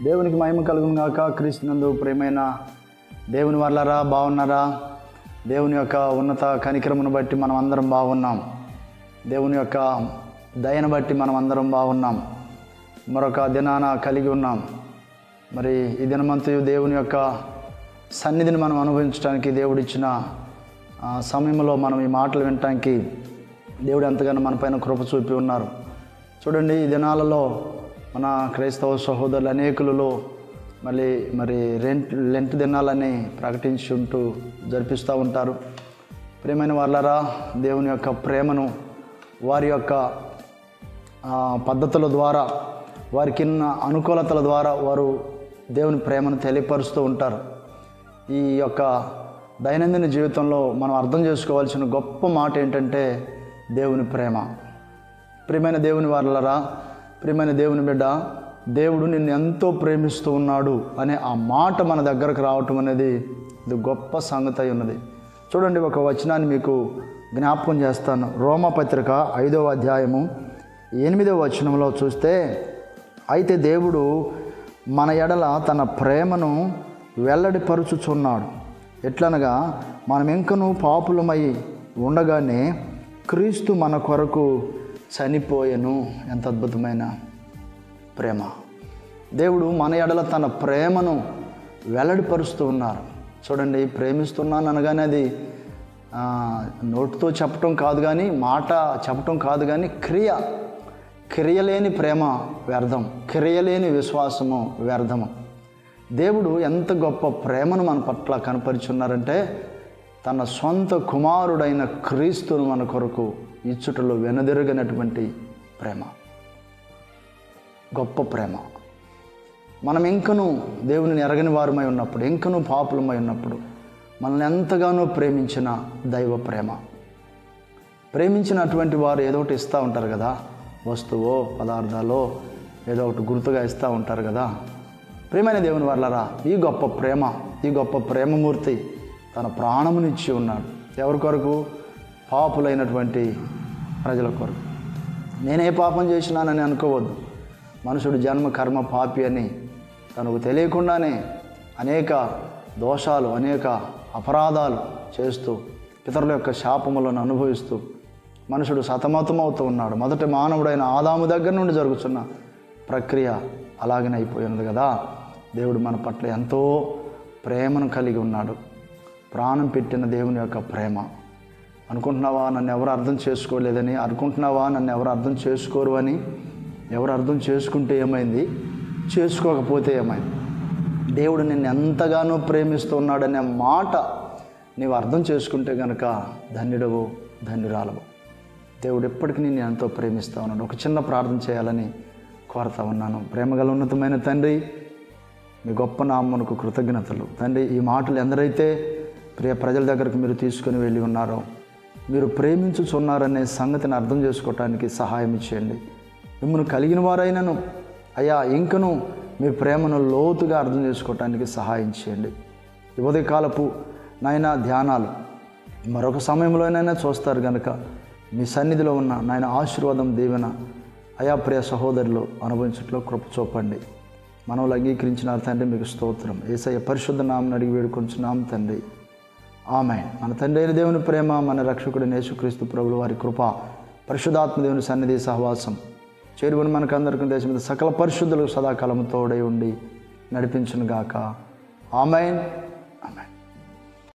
దేవునికి మహిమ కలుగును గాక. క్రీస్తునందు ప్రియమైన దేవుని వాళ్ళరా, బాగున్నారా? దేవుని యొక్క ఉన్నత కనికరమును బట్టి మనం అందరం బాగున్నాం. దేవుని యొక్క దయను బట్టి మనం అందరం బాగున్నాం. మరొక దినాన కలిగి ఉన్నాం. మరి ఈ దినమంతయు దేవుని యొక్క సన్నిధిని మనం అనుభవించడానికి దేవుడిచ్చిన సమయంలో మనం ఈ మాటలు వినటానికి దేవుడు ఎంతగానో మన పైన కృప చూపి ఉన్నారు. చూడండి, ఈ దినాలలో మన క్రైస్తవ సహోదరులు అనేకులలో మరి లెంట్ దినాలని ప్రకటించి ఉంటూ జరిపిస్తూ ఉంటారు. ప్రియమైన వాళ్ళరా, దేవుని యొక్క ప్రేమను వారి యొక్క పద్ధతుల ద్వారా, వారికిన్న అనుకూలతల ద్వారా వారు దేవుని ప్రేమను తెలియపరుస్తూ ఉంటారు. ఈ యొక్క దైనందిన జీవితంలో మనం అర్థం చేసుకోవాల్సిన గొప్ప మాట ఏంటంటే దేవుని ప్రేమ. ప్రియమైన దేవుని వాళ్ళరా, ప్రియమైన దేవుని బిడ్డ, దేవుడు నిన్ను ఎంతో ప్రేమిస్తూ ఉన్నాడు అనే ఆ మాట మన దగ్గరకు రావటం అనేది ఇది గొప్ప సంగతి అయి ఉన్నది. చూడండి, ఒక వచనాన్ని మీకు జ్ఞాపకం చేస్తాను. రోమపత్రిక 5వ అధ్యాయము 8వ వచనంలో చూస్తే, అయితే దేవుడు మన ఎడల తన ప్రేమను వెల్లడిపరుచుచున్నాడు. ఎట్లనగా, మనం ఇంకనూ పాపులమై ఉండగానే క్రీస్తు మన కొరకు చనిపోయెను. ఎంత అద్భుతమైన ప్రేమ! దేవుడు మన ఎడల తన ప్రేమను వెల్లడిపరుస్తూ ఉన్నారు. చూడండి, ప్రేమిస్తున్నాను అనగానే అది నోటితో చెప్పటం కాదు, కానీ మాట చెప్పటం కాదు, కానీ క్రియలేని ప్రేమ వ్యర్థం, క్రియలేని విశ్వాసము వ్యర్థము. దేవుడు ఎంత గొప్ప ప్రేమను మన పట్ల కనపరిచున్నారంటే, తన సొంత కుమారుడైన క్రీస్తును మన కొరకు ఇచ్చుటలో వెనుదిరగనటువంటి ప్రేమ, గొప్ప ప్రేమ. మనం ఇంకనూ దేవుని ఎరగని వారమై ఉన్నప్పుడు, ఇంకనూ పాపులమై ఉన్నప్పుడు మనల్ని ఎంతగానో ప్రేమించిన దైవ ప్రేమ. ప్రేమించినటువంటి వారు ఏదో ఒకటి ఇస్తూ ఉంటారు కదా, వస్తువో పదార్థాలో ఏదో ఒకటి గుర్తుగా ఇస్తూ ఉంటారు కదా. ప్రియమైన దేవుని వాళ్ళరా, ఈ గొప్ప ప్రేమమూర్తి తన ప్రాణమునిచ్చి ఉన్నాడు. ఎవరి కొరకు? పాపులైనటువంటి ప్రజల కొరకు. నేనే పాపం చేసినానని అనుకోవద్దు. మనుషుడు జన్మ కర్మ పాపి అని తనకు తెలియకుండానే అనేక దోషాలు, అనేక అపరాధాలు చేస్తూ పితరుల యొక్క శాపములను అనుభవిస్తూ మనుషుడు సతమతమవుతూ ఉన్నాడు. మొదటి మానవుడైన ఆదాము దగ్గర నుండి జరుగుతున్న ప్రక్రియ అలాగనే అయిపోయినది కదా. దేవుడు మన పట్ల ఎంతో ప్రేమను కలిగి ఉన్నాడు. ప్రాణం పెట్టిన దేవుని యొక్క ప్రేమ. అనుకుంటున్నావా నన్ను ఎవరు అర్థం చేసుకోలేదని? అనుకుంటున్నావా నన్ను ఎవరు అర్థం చేసుకోరు అని? ఎవరు అర్థం చేసుకుంటే ఏమైంది, చేసుకోకపోతే ఏమైంది? దేవుడు నిన్ను ఎంతగానో ప్రేమిస్తూ ఉన్నాడనే మాట నీవు అర్థం చేసుకుంటే కనుక ధన్యుడవు, ధన్యురాలవు. దేవుడు ఎప్పటికీ నిన్ను ఎంతో ప్రేమిస్తూ ఉన్నాడు. ఒక చిన్న ప్రార్థన చేయాలని కోరుతా ఉన్నాను. ప్రేమగల ఉన్నతమైన తండ్రి, మీ గొప్ప నామమునకు కృతజ్ఞతలు. తండ్రి, ఈ మాటలు ఎందరైతే ప్రియ ప్రజల దగ్గరకు మీరు తీసుకుని వెళ్ళి ఉన్నారో, మీరు ప్రేమించుచున్నారనే సంగతిని అర్థం చేసుకోవటానికి సహాయం ఇచ్చేయండి. మిమ్మల్ని కలిగిన వారైనను అయ్యా ఇంకనూ మీ ప్రేమను లోతుగా అర్థం చేసుకోవటానికి సహాయం చేయండి. ఈ ఉదయకాలపు నాయన ధ్యానాలు మరొక సమయంలోనైనా చూస్తారు కనుక మీ సన్నిధిలో ఉన్న నాయన ఆశీర్వాదం, దీవెన అయా ప్రియ సహోదరులు అనుభవించట్లో కృప చూపండి. మనవులు అంగీకరించినారు తండ్రి, మీకు స్తోత్రం. యేసయ్య పరిశుద్ధ నామమున అడిగి వేడుకొంచున్నాం తండ్రి, ఆమేన్. మన తండ్రి అయిన దేవుని ప్రేమ, మన రక్షకుడు యేసుక్రీస్తు ప్రభువు వారి కృప, పరిశుద్ధాత్మ దేవుని సన్నిధి సహవాసం చేరువని మనకందరికీ దేశం మీద సకల పరిశుద్ధులకు సదాకాలము తోడై ఉండి నడిపించును గాక. ఆమేన్.